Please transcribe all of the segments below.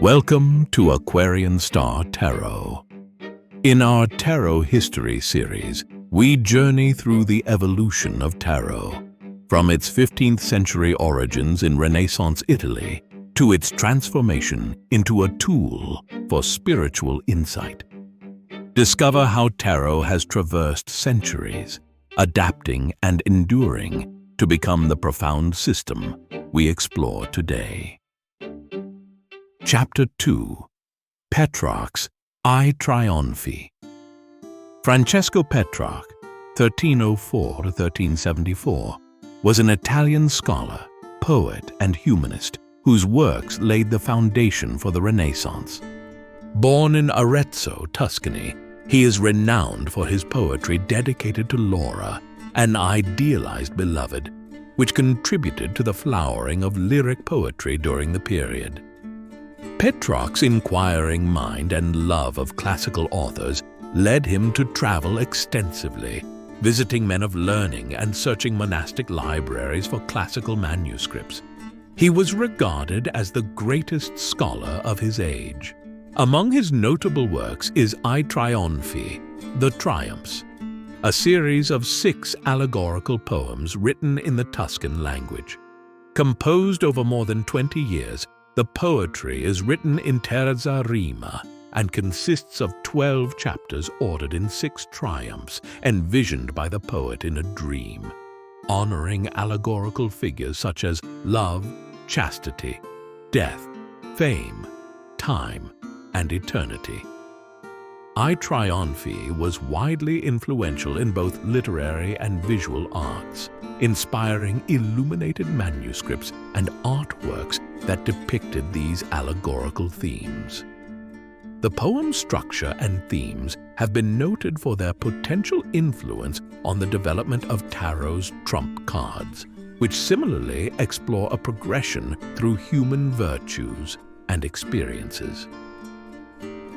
Welcome to Aquarian Star Tarot. In our Tarot History series, we journey through the evolution of tarot, from its 15th century origins in Renaissance Italy to its transformation into a tool for spiritual insight. Discover how tarot has traversed centuries, adapting and enduring to become the profound system we explore today. Chapter 2. Petrarch's I Trionfi. Francesco Petrarch, 1304–1374, was an Italian scholar, poet, and humanist whose works laid the foundation for the Renaissance. Born in Arezzo, Tuscany, he is renowned for his poetry dedicated to Laura, an idealized beloved, which contributed to the flowering of lyric poetry during the period. Petrarch's inquiring mind and love of classical authors led him to travel extensively, visiting men of learning and searching monastic libraries for classical manuscripts. He was regarded as the greatest scholar of his age. Among his notable works is I Trionfi, The Triumphs, a series of 6 allegorical poems written in the Tuscan language. Composed over more than 20 years, the poetry is written in terza rima and consists of 12 chapters ordered in 6 triumphs envisioned by the poet in a dream, honoring allegorical figures such as love, chastity, death, fame, time, and eternity. I Trionfi was widely influential in both literary and visual arts, inspiring illuminated manuscripts and artworks that depicted these allegorical themes. The poem's structure and themes have been noted for their potential influence on the development of tarot's trump cards, which similarly explore a progression through human virtues and experiences.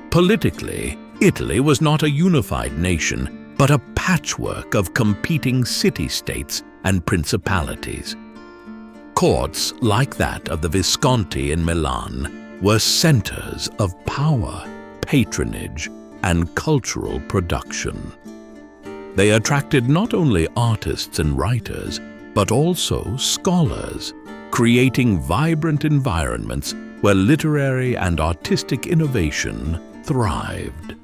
Politically, Italy was not a unified nation, but a patchwork of competing city-states and principalities. Courts, like that of the Visconti in Milan, were centers of power, patronage, and cultural production. They attracted not only artists and writers, but also scholars, creating vibrant environments where literary and artistic innovation thrived.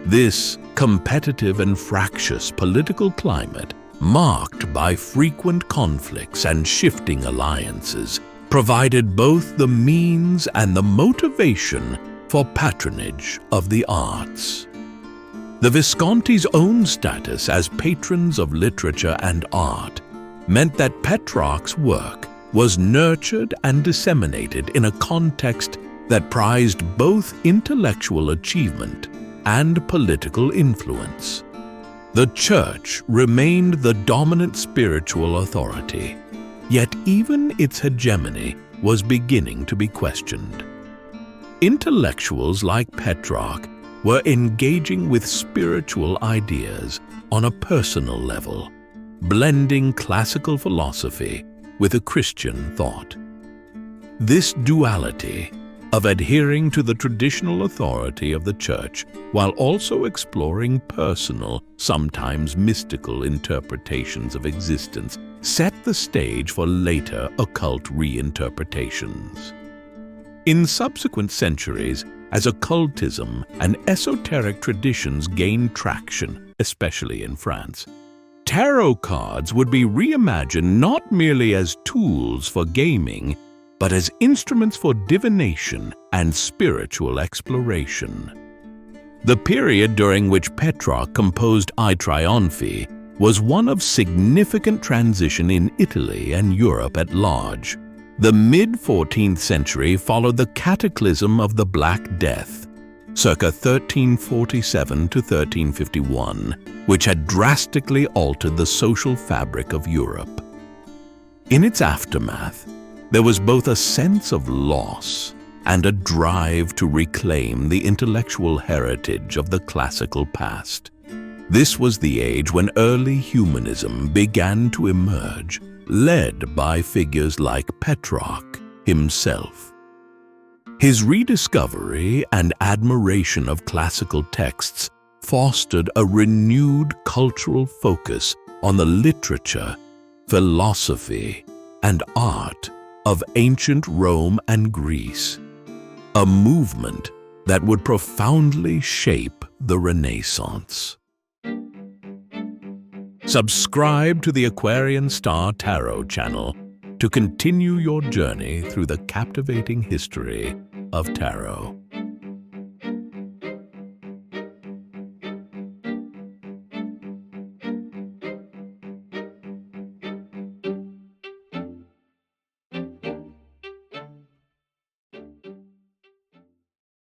This competitive and fractious political climate, marked by frequent conflicts and shifting alliances, provided both the means and the motivation for patronage of the arts. The Visconti's own status as patrons of literature and art meant that Petrarch's work was nurtured and disseminated in a context that prized both intellectual achievement and political influence. The Church remained the dominant spiritual authority, yet even its hegemony was beginning to be questioned. Intellectuals like Petrarch were engaging with spiritual ideas on a personal level, blending classical philosophy with a Christian thought. This duality of adhering to the traditional authority of the Church while also exploring personal, sometimes mystical interpretations of existence set the stage for later occult reinterpretations. In subsequent centuries, as occultism and esoteric traditions gained traction, especially in France, tarot cards would be reimagined not merely as tools for gaming, but as instruments for divination and spiritual exploration. The period during which Petrarch composed I Trionfi was one of significant transition in Italy and Europe at large. The mid-14th century followed the cataclysm of the Black Death, circa 1347 to 1351, which had drastically altered the social fabric of Europe. In its aftermath, there was both a sense of loss and a drive to reclaim the intellectual heritage of the classical past. This was the age when early humanism began to emerge, led by figures like Petrarch himself. His rediscovery and admiration of classical texts fostered a renewed cultural focus on the literature, philosophy, and art of ancient Rome and Greece, a movement that would profoundly shape the Renaissance. Subscribe to the Aquarian Star Tarot channel to continue your journey through the captivating history of tarot.